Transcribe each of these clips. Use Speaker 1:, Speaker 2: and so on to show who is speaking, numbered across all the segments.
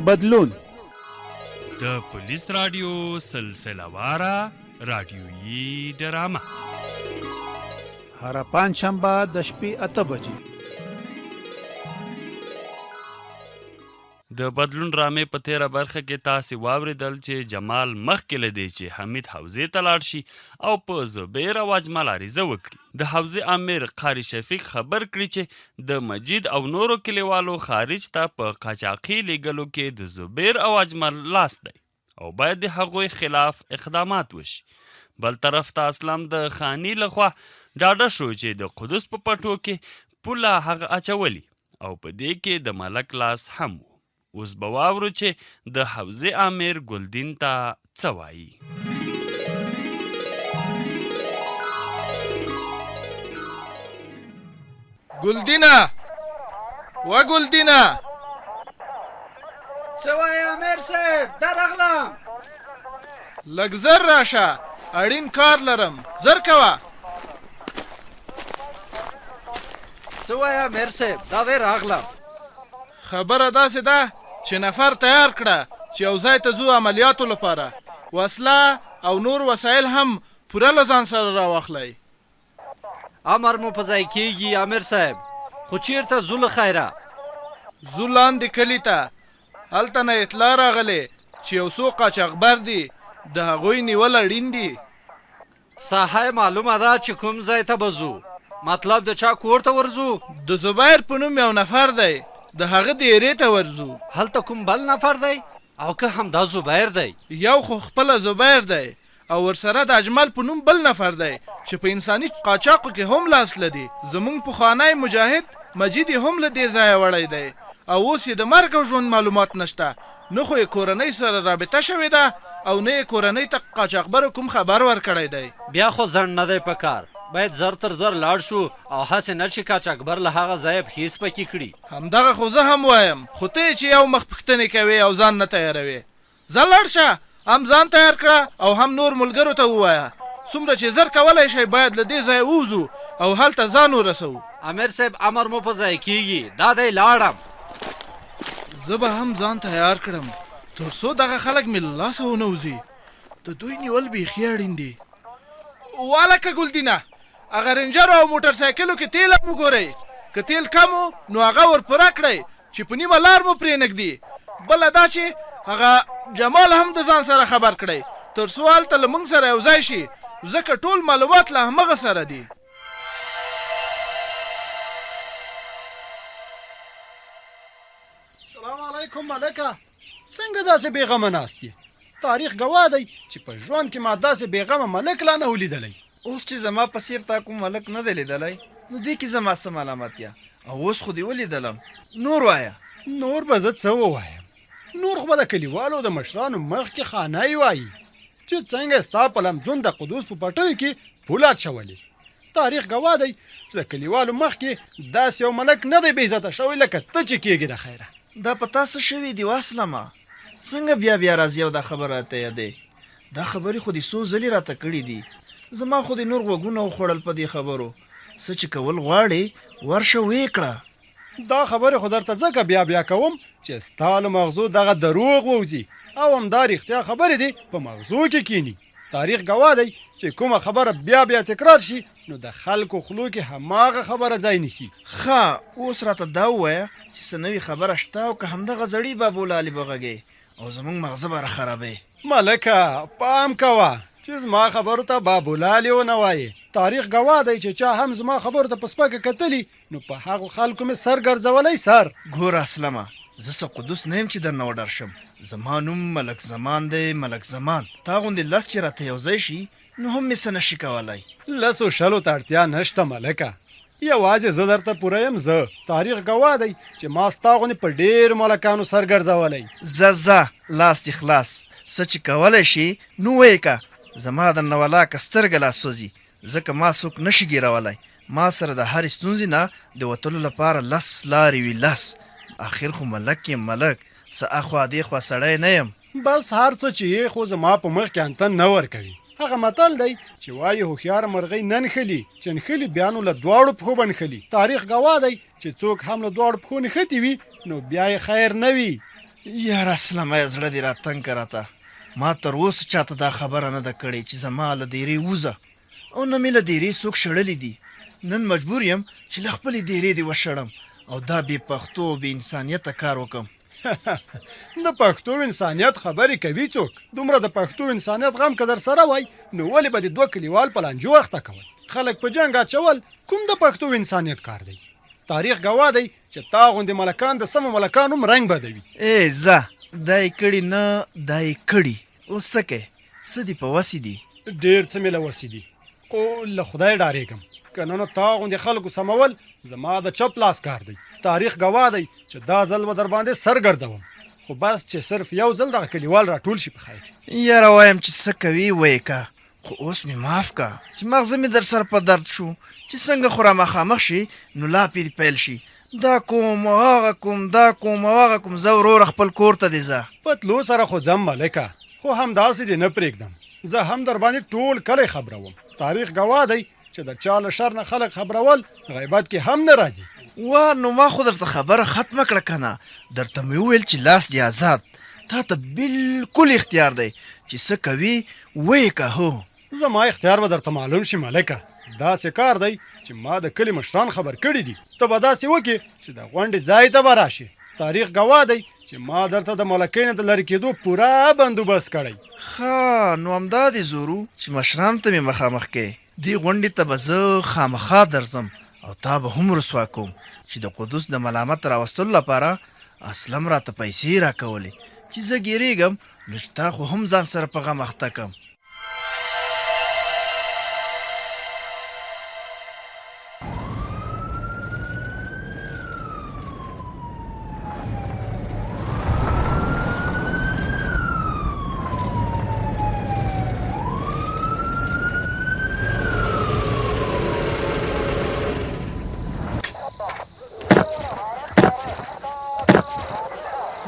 Speaker 1: بدلون
Speaker 2: د پولیس رادیو سلسله واره رادیویی ډرامه
Speaker 1: هر پنجشنبه د شپې 8 بجې.
Speaker 2: د بدلون ډرامې په تیره برخه کې تاسې واورېدل چې جمال مخکې له دې چې حمید حوزې ته لاړ شي او په زبیر او اجمل عریضه وکړي، د حوزې امیر قاري شفیق خبر کړي چې د مجید او نورو کلیوالو خارج ته په قاچاقي لیږلو کې د زبیر او اجمل لاس دی او باید د هغوی خلاف اقدامات وشي. بل طرف ته اسلام د خانی لخوا ډاډه شو چې د قدس په پټو کې پوله هغه اچولي او په دې کې د ملک لاس هم و. اوس به واورو چې د حوزې امیر ګلدین ته څه وایي.
Speaker 3: ګلدینه و ګلدینه
Speaker 4: څه وایې امیر صاحب؟ دا راغلم.
Speaker 3: لږ زر راشه، اړین کار لرم، زر کوه.
Speaker 4: څه وایې امیر صاحب؟ دا دی راغلم.
Speaker 3: خبره داسې ده چې نفر تیار کړه چې یو ځای ته ځو عملیاتو لپاره. وسله او نور وسایل هم پوره له ځان سره راواخلئ.
Speaker 4: امر مو په ځای کېږي امیر صاحب، خو چېرته ځو له خیره؟
Speaker 3: ځو لاندې کلي ته. هلته نه اطلاع راغلې چې یو څو قاچاقبر دي، د هغوی نیول اړین دي.
Speaker 4: ساحه معلومه ده چې کوم ځای ته به ځو؟ مطلب د چا کور ته ورځو؟
Speaker 3: د زبیر په نوم یو نفر دی، د هغه دیرې ته ورځو.
Speaker 4: هلته کوم بل نفر دی؟ او که همدا زبیر دی؟
Speaker 3: یو خو خپله زبیر دی او ورسره د اجمل په نوم بل نفر دی چې په انساني قاچاقو کې هم لاس لدی. زمونږ پخوانی مجاهد مجید هم له دې ځایه وړی دی او اوس یې د مرګ او ژوند معلومات نشته. نه خو یې کورنۍ سره رابطه شوې ده او نه یې کورنۍ ته قاچاقبرو کوم خبر ورکړی دی.
Speaker 4: بیا خو ځنډ نه دی په کار، باید زر تر زر لاړ شو او هسې نه چې قاچاقبر له هغه ځایه پښې سپکې کړي.
Speaker 3: همدغه خو زه هم وایم، خو ته یې چې یو مخ پوښتنې کوې او ځان نه تیاروې. ځه لاړ شه، هم ځان تیار کړه او هم نور ملګرو ته ووایه. څومره چې زر کولی شئ باید له دې ځایه ووځو او هلته ځان ورسوو.
Speaker 4: امیر صاحب امر مو په ځای کېږي، دا دی لاړم.
Speaker 3: زه به هم ځان تیار کړم تر څو دغه خلک مې له لاسه ونه وځي. د دوی نیول بیخي اړین دي. والکه ګلدینه، هغه رنجرو او موټر سایکلو کې تیل هم وګورئ. که تیل کم و نو هغه ور پوره کړئ چې په نیمه لار مو پرې نږدي. بله دا چې هغه جمال هم د ځان سره خبر کړئ تر څو هلته له موږ سره یو ځای شي، ځکه ټول معلومات له همغه سره دي.
Speaker 5: سلام علیکم ملکه، څنګه داسې بېغمه ناست یې؟ تاریخ ګواه دی چې په ژوند کې ما داسې بېغمه ملک لا نه و لیدلی.
Speaker 6: اوس چې زما په څیر تا کوم ملک نه دی لیدلی نو دې کې زما څه ملامتیا؟ او اوس خو دې ولیدلم، نور وایه.
Speaker 5: نور به زه څه ووایم؟ نور خو به د کلیوالو د مشرانو مخکې خانای وایي چې څنګه ستا په لمځون د قدوس په پټیو کې پوله اچولې. تاریخ ګواه دی چې د کلیوالو مخکې داسې یو ملک نه دی بېعزته شوی لکه ته چې کېږي د خیره.
Speaker 6: دا په تا څه شوي دي واسلمه؟ څنګه بیا راځي او دا خبره راته یادې؟ دا خبرې خو دې څو ځلې راته کړي دي. زما خو دې نور غوږونه وخوړل په دې خبرو. څه چې کول غواړې ورشه ویې کړه.
Speaker 5: دا خبرې خو درته ځکه بیا کوم چې ستا له مغزو دغه دروغ ووځي او همدا رښتیا خبرې دي په مغزو کې کینی. تاریخ ګواه دی چې کومه خبره بیا تکرار شي نو د خلکو خلو کې هماغه خبره ځای نیسي.
Speaker 6: ښه اوس راته دا ووایه چې څه نوې خبره شته او که همدغه زړې بابولالې به غږې او زمونږ مغزه به راخرابوي.
Speaker 5: ملکه پام کوه چې زما خبرو ته بابولالې ونه وایې. تاریخ ګواه دی چې چا هم زما خبرو ته په سپکه کتلي نو په هغو خلکو مې سر ګرځولی سر.
Speaker 6: ګوره اسلمه، زه څه قدوس نه یم چې درنه وډار شم. زما نوم ملک زمان دی، ملک زمان. تا غوندې لس چې راته یو ځای شي نو هم مې څه نشي کولی.
Speaker 5: لسو شلو ته اړتیا نشته ملکه، یوازې زه درته پوره یم. زه تاریخ ګواه دی چې ما ستا غوندې په ډېرو ملکانو سر ګرځولی.
Speaker 6: ځه لاس دې خلاص، څه چې کولی شي نو ویې که. زما درنه ولاکه سترګه لا سوځي ځکه ما څوک نشي ګیرولی. ما سره د هرې ستونزې نه د وتلو لپاره لس لارې وي، لس. آخر خو ملک یم ملک، څه اخوا دېخوا سړی نه یم.
Speaker 5: بس هر څه چې یې خو زما په مخ کې انتن نه ورکوي. هغه متل دی چې وایي هوښیار مرغۍ نه نښلي چې نښلي بیا نو له دواړو پښو به نښلي. تاریخ ګواه دی چې څوک هم له دواړو پښو نښتي وي نو بیا یې خیر نه وي.
Speaker 6: یاره اسلامه زړه دې راتنګ که راته ما تر اوسه چاته دا خبره نه ده کړې چې زما له دیرې ووځه او نه مې له دیرې څوک شړلی دي نن مجبور یم چې له خپلې دیرې دې وشړم او دا بې پښتو او بې انسانیته کار وکړم
Speaker 5: د پښتو انسانیت خبرې کوي څوک دومره د پښتو انسانیت غم که در سره وای نو ولې به د دوه کلیوال په لانجو اخته کول خلک په جنګ اچول کوم د پښتو انسانیت کار دی تاریخ ګواه دی چې تا غوندې ملکان د سمو ملکانو هم رنګ بدوي
Speaker 6: ای ځه دا یې کړي نه دا یې کړي اوس څه کوې څه دي په وسې دي
Speaker 5: ډېر څه مې له وسې دي خو له خدای ډارېږم که نه نو تا غوندې خلکو سمول زما د چپ لاس کار دی تاریخ ګواه دی چې دا ځل به در باندې سر ګرځوم خو بس چې صرف یو ځل دغه کلیوال راټول شي په خیر
Speaker 6: یاره وایم چې څه کوي وایې که خو اوس مې معاف که چې مغزه مې در سره په درد شو چې څنګه خو را مخامخ شي نو لاپې دې پیل شي دا کوم او هغه کوم دا کوم او هغه کوم زه وروره خپل کور ته دې ځه
Speaker 5: پتلو سره خو ځم ملکه خو همداسې دې نه پرېږدم زه هم در باندې ټول کلی خبروم تاریخ ګواه دی چې د چا له شر نه خلک خبرول غیبت کې هم نه راځي
Speaker 6: وا نو ما خو درته خبره ختمه کړه که نه درته مې وویل چې لاس دې آزاد تا ته بلکل اختیار دی چې څه کوي وایې که هو
Speaker 5: زما اختیار به درته معلوم شي ملکه داسې کار دی چې ما د کلي مشران خبر کړي دي ته به داسې وکړې چې د غونډې ځای ته به راشې تاریخ ګواه دی چې ما درته د ملکۍ نه د لرې کېدو پوره بندوبست کړی
Speaker 6: ښه نو همدا دې زورو چې مشرانو ته مې مخامخ کې دې غونډې ته به زه خامخا درځم او تا به هم رسوا کوم چې د قدوس د ملامت راوستلو لپاره اسلم راته پیسې راکولې چې زه ګیرېږم نو چې تا خو هم ځان سره په غم اخته کړم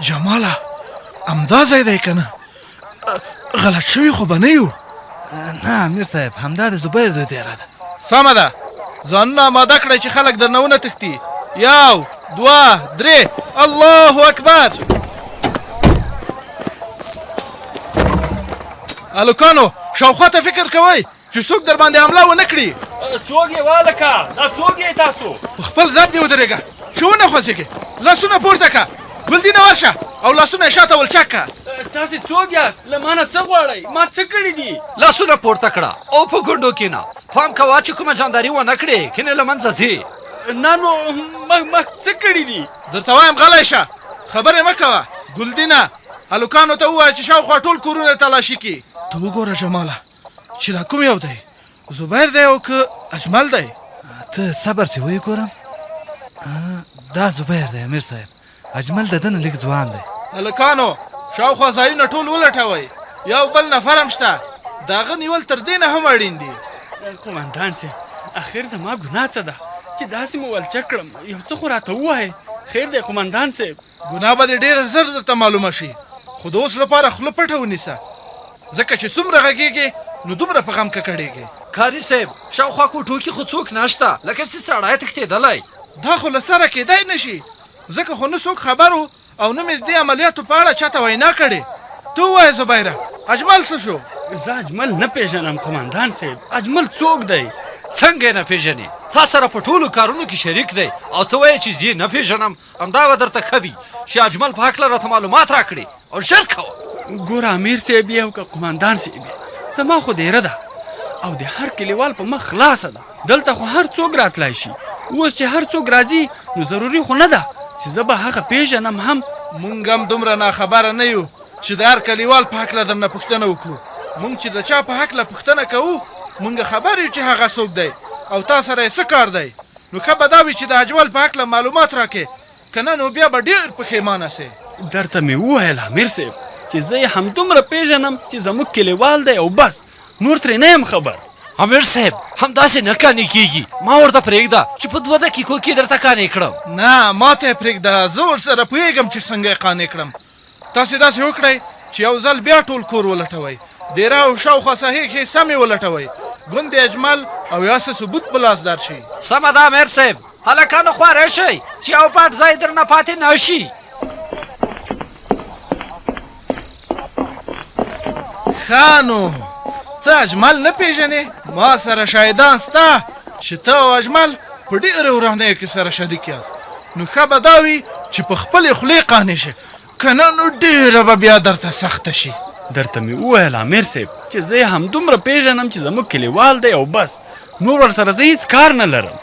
Speaker 3: جماله همدا ځای دی که نه غلط شوي خو به نه یو
Speaker 7: نه امیر صاحب همدا د زبیر زوی دیره ده
Speaker 3: سمه ده ځانونه آماده کړئ چې خلک درنه ونه تښتي یو دوه درې الله اکبر هلکانو شاوخوا ته فکر کوئ چې څوک در باندې حمله ونه کړي
Speaker 2: څوک یې والکه دا څوک یې تاسو
Speaker 3: په خپل ځات مې ودرېږه چې ونه خوځېږې لاسونه پورته که ګلدینه ورشه او لاسونه یې شاته ولچک که
Speaker 2: تاسې څوک یاست له ما نه څه غواړئ ما څه کړي دي
Speaker 4: لاسونه پورته کړه او په ګونډو کېنه پام کوه چې کومه جانداري ونه کړې کینې له منځه ځې
Speaker 2: نه نو ما څه کړي دي
Speaker 3: درته وایم غلی شه خبرې مه کوه ګلدینه هلکانو ته ووایه چې شاوخوا ټول کورونه تلاشي کړي ته وګوره جماله چې دا کوم یو دی زبیر دی او که اجمل دی
Speaker 7: ته صبر چې وی ګورم دا زبیر دی امیر صاحب اجمل د ده نه لږ ځوان دی
Speaker 3: هلکانو شاوخوا ځایونه ټول ولټوئ یو بل نفر هم شته د هغه نیول تر دې نه هم اړین دي
Speaker 2: قومندان صاحب اخر زما ګناه څه ده چې داسې مو ولچک کړم یو څه خو راته ووایئ خیر دی قومندان صاحب
Speaker 3: ګناه به دې ډېره زر درته معلومه شي خو د اوس لپاره خوله پټه ونیسه ځکه چې څومره غږېږې نو دومره په غم ککړېږې
Speaker 4: کاري صاحب شاوخوا کوټو کې خو څوک نشته لکه چې سړی تښتېدلی
Speaker 3: دا خو له سره کېدی نه شي ځکه خو نه څوک خبر و او نه مې دې عملیاتو په اړه چاته وینا کړې ته ووایه زبیره اجمل څه شو
Speaker 2: زه اجمل نه پیژنم قومندان صاحب اجمل څوک دی
Speaker 4: څنګه یې نه پېژنې تا سره په ټولو کارونو کې شریک دی او ته وایې چې زه یې نه پېژنم همدا به درته ښه وي چې اجمل په هکله راته معلومات راکړي او ژر کوه
Speaker 2: ګوره امیر صاحب یې او که قومندان صاحب یې زما خو دیره ده او د هر کلیوال په مخ خلاصه ده دلته خو هر څوک راتلی شي اوس چې هر څوک راځي نو ضروري خو نه ده چې زه به هغه پېژنم هم
Speaker 3: مونږ هم دومره ناخبره نه یو چې د هر کلیوال په هکله درنه پوښتنه وکړو مونږ چې د چا په هکله پوښتنه کوو مونږ خبر یو چې هغه څوک دی او تا سره یې څه کار دی نو ښه به دا وي چې د اجمل په هکله معلومات راکې که نه نو بیا به ډېر پښیمانه سې
Speaker 2: درته مې وویل امیر صاحب چې زه یې همدومره پېژنم چې زموږ کلیوال دی او بس نور ترې نه یم خبر
Speaker 4: امیر صاحب همداسې نه قانع کېږي ما ورته پرېږده چې په 2 دقیقو کې درته قانع کړم
Speaker 3: نه ما ته یې پرېږده زه ورسره پوهېږم چې څنګه یې قانع کړم تاسې داسې وکړئ چې یو ځل بیا ټول کور ولټوئ دیره او شاوخوا ساحې کې سمې ولټوئ ګوند اجمل او یا څه ثبوت په لاس در شي
Speaker 4: سمه ده امیر صاحب هلکانو خوا راشئ چې یو پټ ځای درنه پاتې نه شي
Speaker 3: خانو ته اجمل نه پیژنې؟ ما سره شاهدان سته چې ته او اجمل په ډېرو ورانیو کې سره شریک یاست. نو ښه به دا وي چې په خپلې خولې قانع شي، که نه نو ډېره به بیا درته سخته شي.
Speaker 2: درته مې وویل امیر صاحب چې زه یې همدومره پیژنم چې زموږ کلیوال دی او بس، نور ورسره زه هېڅ کار نه لرم.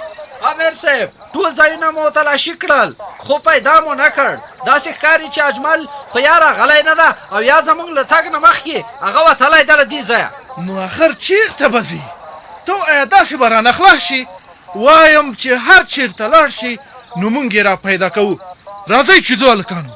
Speaker 4: امیر صاحب ټول ځایونه مو تلاشي کړل خو پیدا مو نه کړ. داسې ښکاري چې اجمل خو یا راغلی نه ده او یا زموږ له تګ نه مخکې هغه وتلی ده له دې ځایه.
Speaker 3: نو آخر چیرته به ځي؟ ته وایه داسې به رانه خلاص شي؟ وایم چې هر چیرته لاړ شي نو مونږ یې را پیدا کوو. راځئ چې ځو هلکانو.